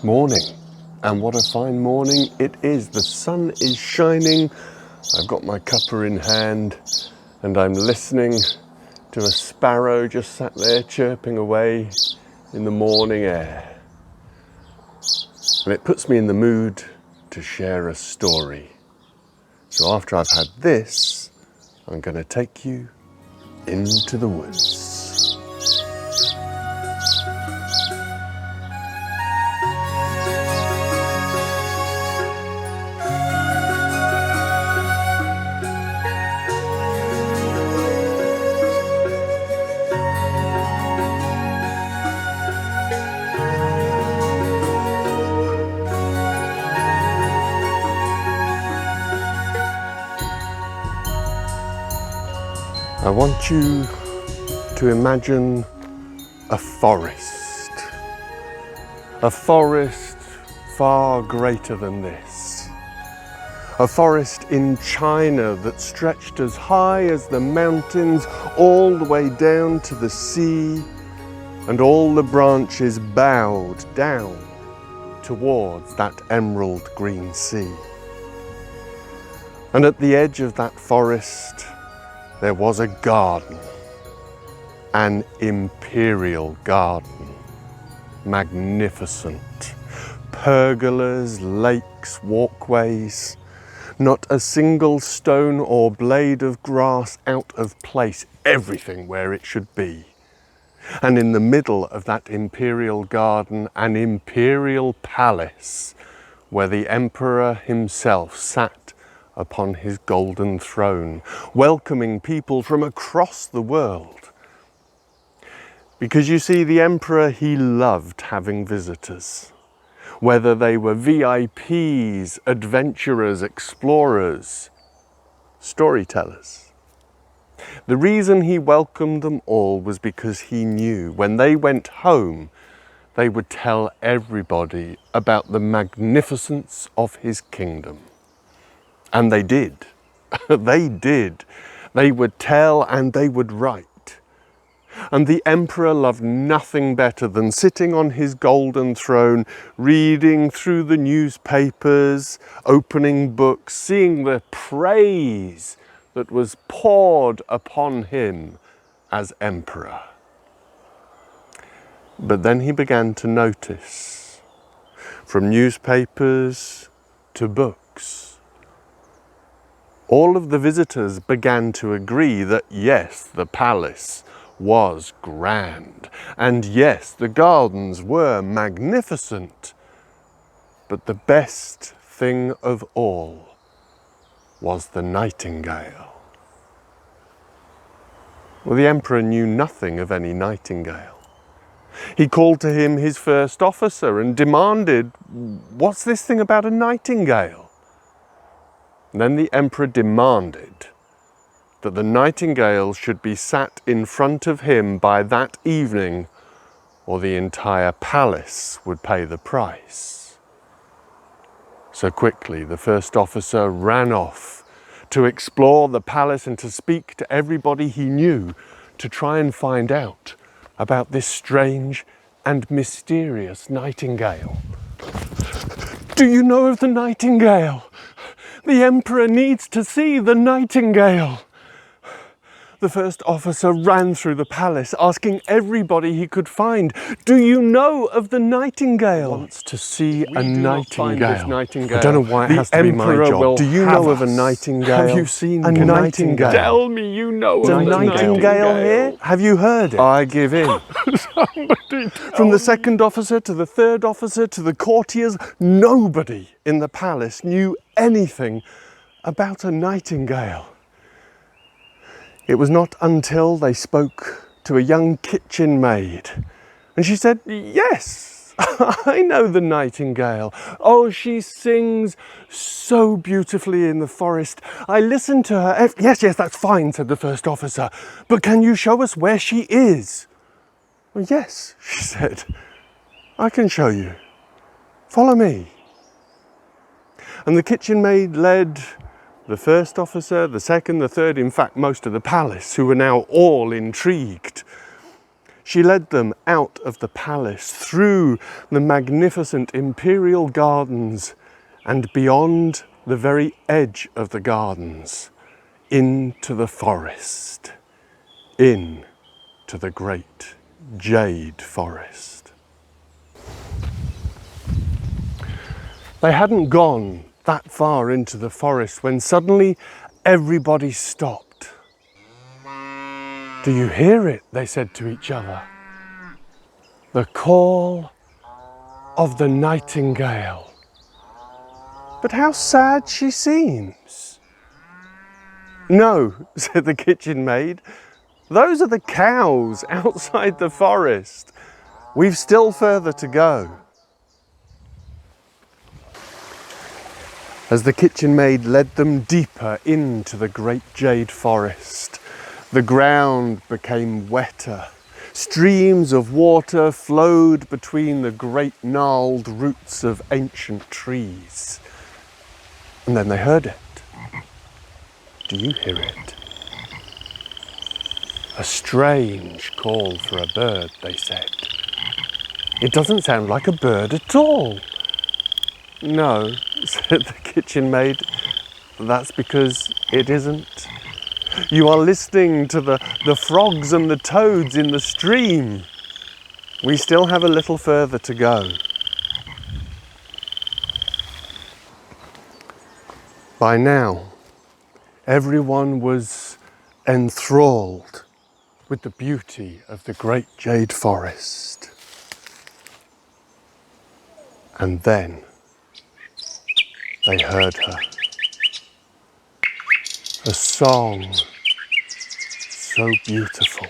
It's morning, and what a fine morning it is. The sun is shining, I've got my cuppa in hand, and I'm listening to a sparrow just sat there chirping away in the morning air. And it puts me in the mood to share a story. So after I've had this, I'm going to take you into the woods. I want you to imagine a forest far greater than this. A forest in China that stretched as high as the mountains, all the way down to the sea, and all the branches bowed down towards that emerald green sea. And at the edge of that forest, there was a garden, an imperial garden, magnificent. Pergolas, lakes, walkways, not a single stone or blade of grass out of place, everything where it should be. And in the middle of that imperial garden, an imperial palace where the emperor himself sat upon his golden throne, welcoming people from across the world. Because you see, the emperor, he loved having visitors, whether they were VIPs, adventurers, explorers, storytellers. The reason he welcomed them all was because he knew when they went home, they would tell everybody about the magnificence of his kingdom. And they did. They did. They would tell and they would write. And the emperor loved nothing better than sitting on his golden throne, reading through the newspapers, opening books, seeing the praise that was poured upon him as emperor. But then he began to notice, from newspapers to books, all of the visitors began to agree that yes, the palace was grand, and yes, the gardens were magnificent, but the best thing of all was the nightingale. Well, the emperor knew nothing of any nightingale. He called to him his first officer and demanded, "What's this thing about a nightingale?" And then the emperor demanded that the nightingale should be sat in front of him by that evening, or the entire palace would pay the price. So quickly, the first officer ran off to explore the palace and to speak to everybody he knew to try and find out about this strange and mysterious nightingale. "Do you know of the nightingale? The emperor needs to see the nightingale." The first officer ran through the palace, asking everybody he could find, "Do you know of the nightingale?" Wants to see a nightingale. I don't know why it has to be my job. Do you know of a nightingale? Have you seen a nightingale? Tell me you know of a nightingale here. Have you heard it? I give in. From the second officer to the third officer to the courtiers, nobody in the palace knew anything about a nightingale. It was not until they spoke to a young kitchen maid, and she said, "Yes, I know the nightingale. Oh, she sings so beautifully in the forest. I listen to her. Yes, that's fine," said the first officer. "But can you show us where she is?" "Well, yes," she said. "I can show you. Follow me." And the kitchen maid led the first officer, the second, the third, in fact, most of the palace, who were now all intrigued, She led them out of the palace, through the magnificent imperial gardens, and beyond the very edge of the gardens, into the forest, into the great jade forest. They hadn't gone that far into the forest when suddenly everybody stopped. "Do you hear it?" they said to each other. "The call of the nightingale. But how sad she seems." "No," said the kitchen maid, "those are the cows outside the forest. We've still further to go." As the kitchen maid led them deeper into the great jade forest, the ground became wetter. Streams of water flowed between the great gnarled roots of ancient trees. And then they heard it. Do you hear it? A strange call for a bird, they said. "It doesn't sound like a bird at all." "No," said the kitchen maid, "that's because it isn't. You are listening to the frogs and the toads in the stream. We still have a little further to go." By now, everyone was enthralled with the beauty of the great jade forest. And then they heard her. A song so beautiful.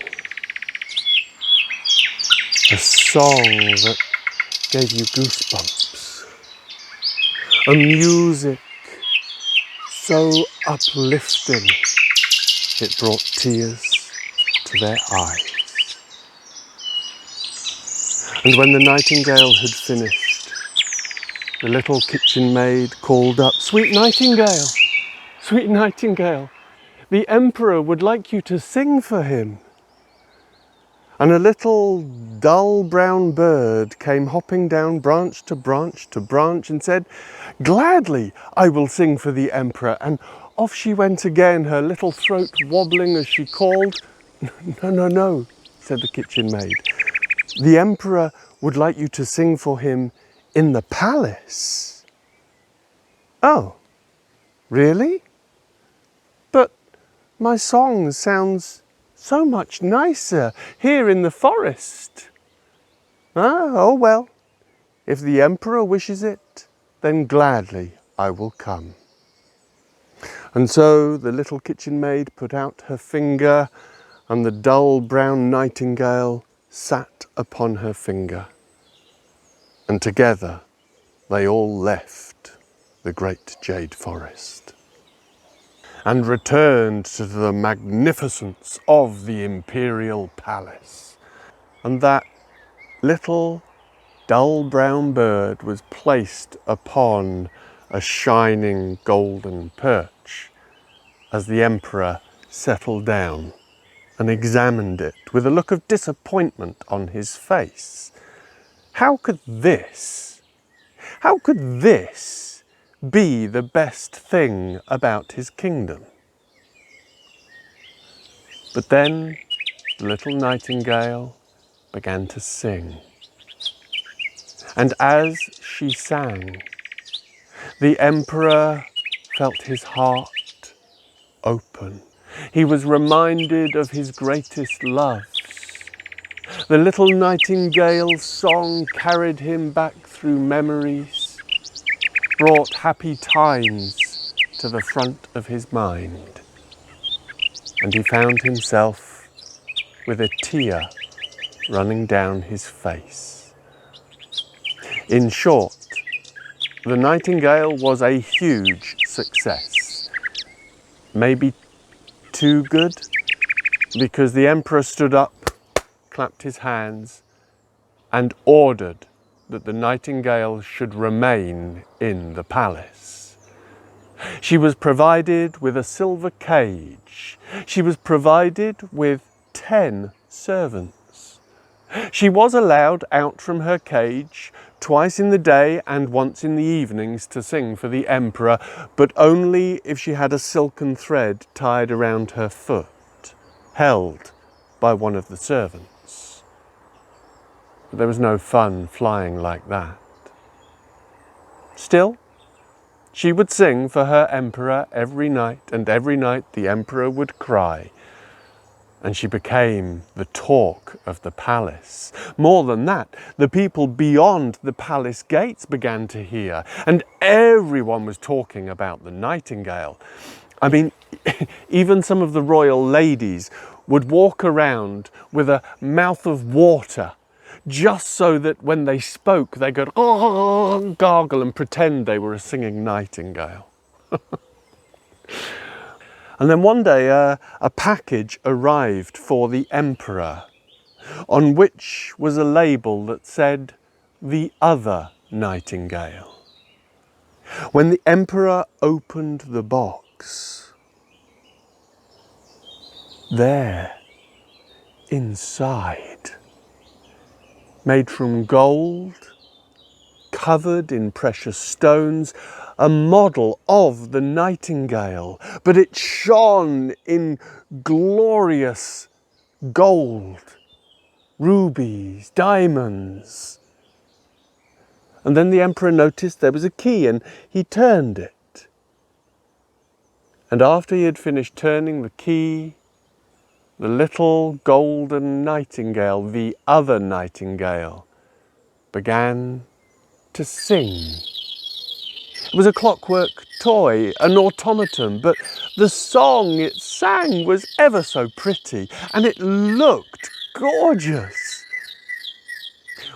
A song that gave you goosebumps. A music so uplifting it brought tears to their eyes. And when the nightingale had finished, the little kitchen maid called up, "Sweet nightingale, sweet nightingale, the emperor would like you to sing for him." And a little dull brown bird came hopping down branch to branch to branch and said, "Gladly I will sing for the emperor." And off she went again, her little throat wobbling as she called. "No, no, no," said the kitchen maid. "The emperor would like you to sing for him in the palace." "Oh, really? But my song sounds so much nicer here in the forest." Oh well, if the emperor wishes it, then gladly I will come." And so the little kitchen maid put out her finger, and the dull brown nightingale sat upon her finger. And together they all left the great jade forest and returned to the magnificence of the imperial palace. And that little dull brown bird was placed upon a shining golden perch as the emperor settled down and examined it with a look of disappointment on his face. How could this be the best thing about his kingdom? But then the little nightingale began to sing. And as she sang, the emperor felt his heart open. He was reminded of his greatest loves. The little nightingale's song carried him back through memories, brought happy times to the front of his mind. And he found himself with a tear running down his face. In short, the nightingale was a huge success. Maybe too good, because the emperor stood up, clapped his hands, and ordered that the nightingale should remain in the palace. She was provided with a silver cage. She was provided with 10 servants. She was allowed out from her cage twice in the day and once in the evenings to sing for the emperor, but only if she had a silken thread tied around her foot, held by one of the servants. But there was no fun flying like that. Still, she would sing for her emperor every night, and every night the emperor would cry. And she became the talk of the palace. More than that, the people beyond the palace gates began to hear, and everyone was talking about the nightingale. I mean, even some of the royal ladies would walk around with a mouth of water, just so that when they spoke, they could gargle and pretend they were a singing nightingale. And then one day a package arrived for the emperor, on which was a label that said, "The other nightingale." When the emperor opened the box, there, inside, made from gold, covered in precious stones, a model of the nightingale, but it shone in glorious gold, rubies, diamonds. And then the emperor noticed there was a key, and he turned it. And after he had finished turning the key, the little golden nightingale, the other nightingale, began to sing. It was a clockwork toy, an automaton, but the song it sang was ever so pretty, and it looked gorgeous.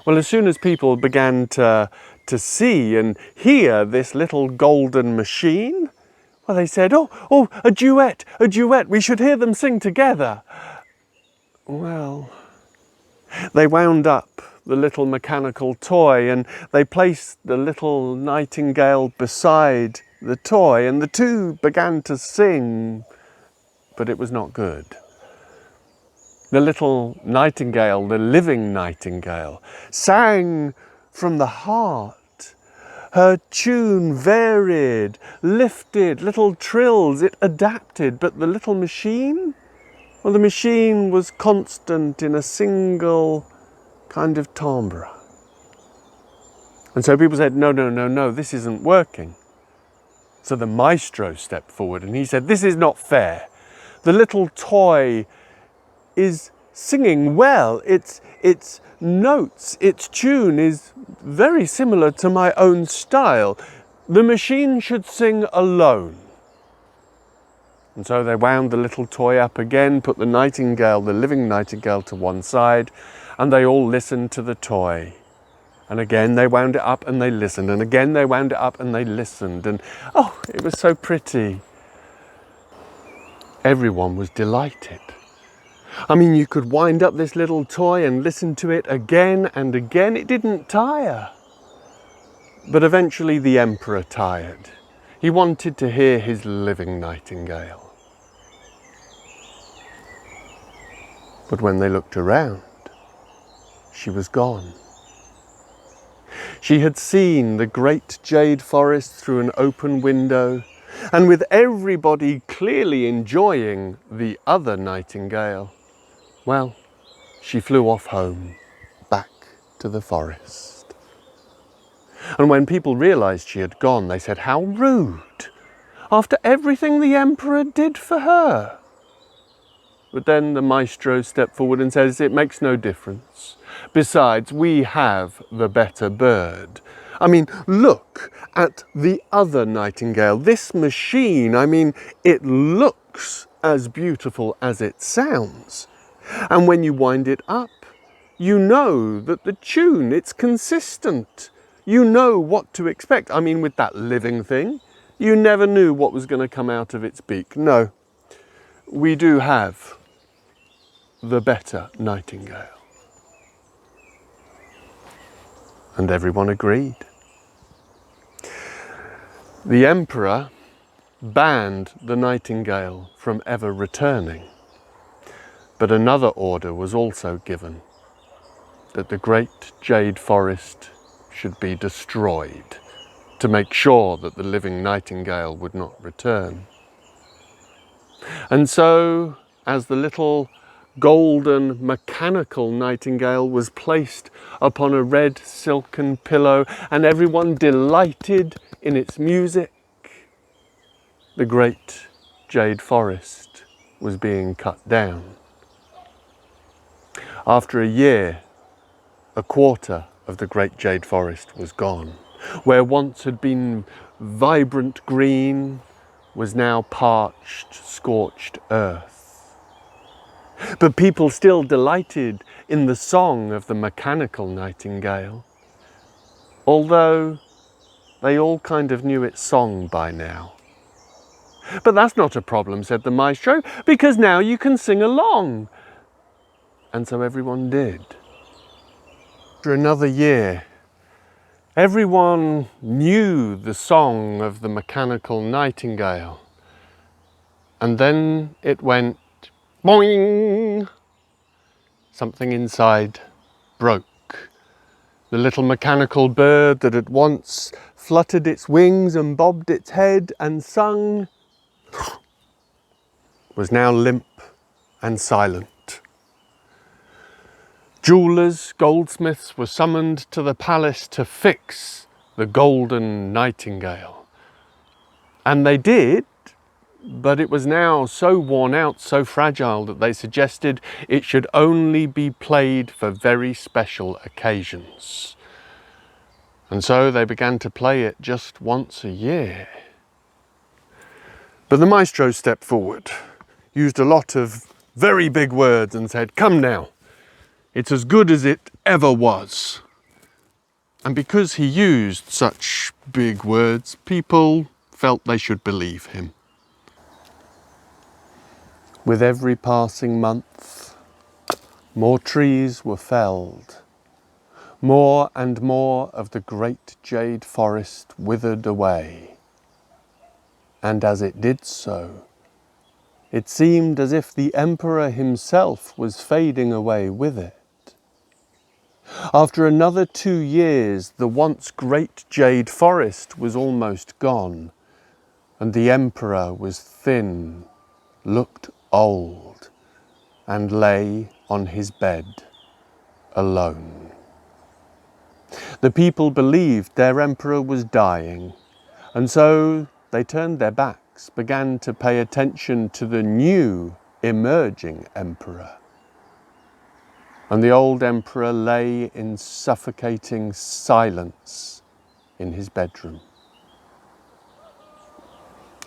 Well, as soon as people began to see and hear this little golden machine, well, they said, oh, a duet, we should hear them sing together. Well, they wound up the little mechanical toy, and they placed the little nightingale beside the toy, and the two began to sing, but it was not good. The little nightingale, the living nightingale, sang from the heart. Her tune varied, lifted, little trills, it adapted, but the little machine, well, the machine was constant in a single kind of timbre. And so people said, no, this isn't working. So the maestro stepped forward and he said, this is not fair. The little toy is singing well. Its notes, its tune is very similar to my own style. The machine should sing alone. And so they wound the little toy up again, put the nightingale, the living nightingale, to one side, and they all listened to the toy. And again they wound it up and they listened, and again they wound it up and they listened, and oh, it was so pretty. Everyone was delighted. I mean, you could wind up this little toy and listen to it again and again. It didn't tire. But eventually the emperor tired. He wanted to hear his living nightingale. But when they looked around, she was gone. She had seen the great jade forest through an open window, and with everybody clearly enjoying the other nightingale, well, she flew off home, back to the forest. And when people realized she had gone, they said, how rude, after everything the emperor did for her. But then the maestro stepped forward and says, it makes no difference. Besides, we have the better bird. I mean, look at the other nightingale. This machine, I mean, it looks as beautiful as it sounds. And when you wind it up, you know that the tune, it's consistent. You know what to expect. I mean, with that living thing, you never knew what was going to come out of its beak. No, we do have the better nightingale. And everyone agreed. The emperor banned the nightingale from ever returning, but another order was also given. that the great jade forest should be destroyed to make sure that the living nightingale would not return. And so, as the little golden mechanical nightingale was placed upon a red silken pillow and everyone delighted in its music, the great jade forest was being cut down. After a year, a quarter of the great jade forest was gone. Where once had been vibrant green was now parched, scorched earth. But people still delighted in the song of the mechanical nightingale, although they all kind of knew its song by now. But that's not a problem, said the maestro, because now you can sing along. And so everyone did. After another year, everyone knew the song of the mechanical nightingale. And then it went boing. Something inside broke. The little mechanical bird that had once fluttered its wings and bobbed its head and sung was now limp and silent. Jewellers, goldsmiths were summoned to the palace to fix the golden nightingale. And they did, but it was now so worn out, so fragile, that they suggested it should only be played for very special occasions. And so they began to play it just once a year. But the maestro stepped forward, used a lot of very big words and said, "Come now, it's as good as it ever was." And because he used such big words, people felt they should believe him. With every passing month, more trees were felled. More and more of the great jade forest withered away. And as it did so, it seemed as if the emperor himself was fading away with it. After another 2 years, the once great jade forest was almost gone, and the emperor was thin, looked old, and lay on his bed alone. The people believed their emperor was dying, and so they turned their backs, began to pay attention to the new emerging emperor. And the old emperor lay in suffocating silence in his bedroom.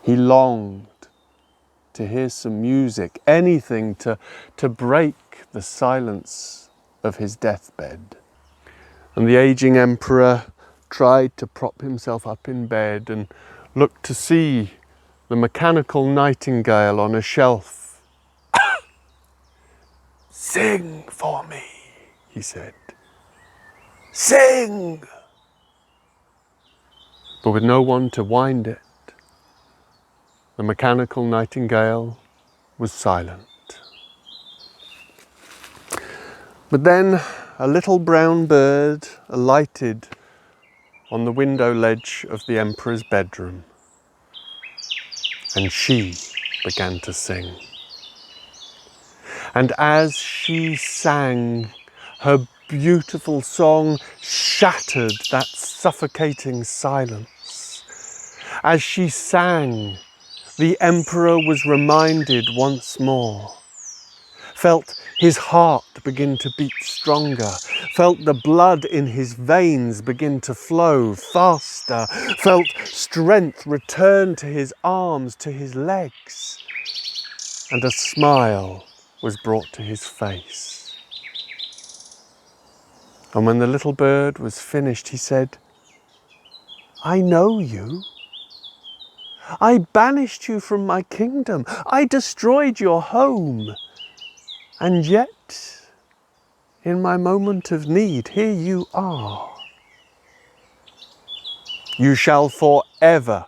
He longed to hear some music, anything to break the silence of his deathbed. And the aging emperor tried to prop himself up in bed and looked to see the mechanical nightingale on a shelf. "Sing for me," he said. "Sing!" But with no one to wind it, the mechanical nightingale was silent. But then a little brown bird alighted on the window ledge of the emperor's bedroom, and she began to sing. And as she sang, her beautiful song shattered that suffocating silence. As she sang, the emperor was reminded once more, felt his heart begin to beat stronger, felt the blood in his veins begin to flow faster, felt strength return to his arms, to his legs, and a smile was brought to his face. And when the little bird was finished, he said, "I know you. I banished you from my kingdom. I destroyed your home. And yet, in my moment of need, here you are. You shall forever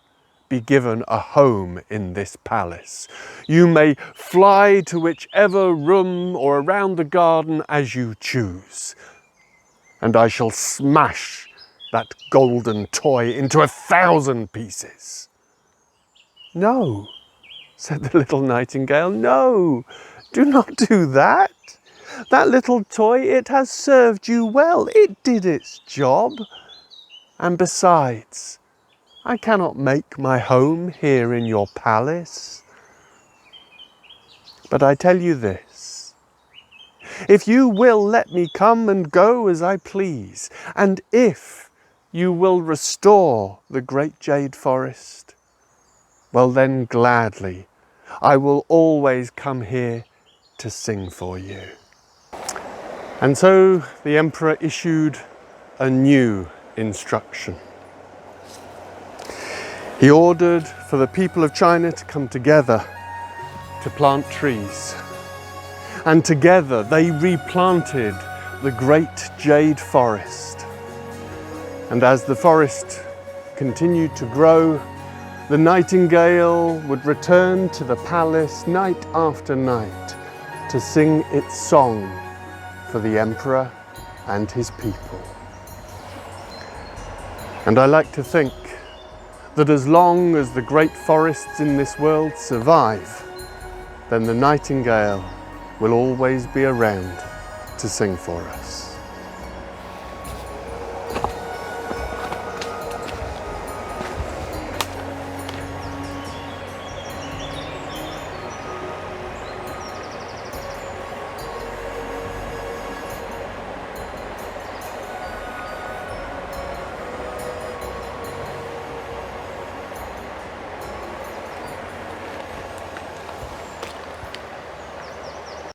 be given a home in this palace. You may fly to whichever room or around the garden as you choose. and I shall smash that golden toy into 1,000 pieces." "No," said the little nightingale, "no, do not do that. That little toy, it has served you well. It did its job. And besides, I cannot make my home here in your palace. But I tell you this, if you will let me come and go as I please, and if you will restore the great jade forest, well then gladly I will always come here to sing for you." And so the emperor issued a new instruction. He ordered for the people of China to come together to plant trees. And together they replanted the great jade forest. And as the forest continued to grow, the nightingale would return to the palace night after night to sing its song for the emperor and his people. And I like to think that as long as the great forests in this world survive, then the nightingale will always be around to sing for us.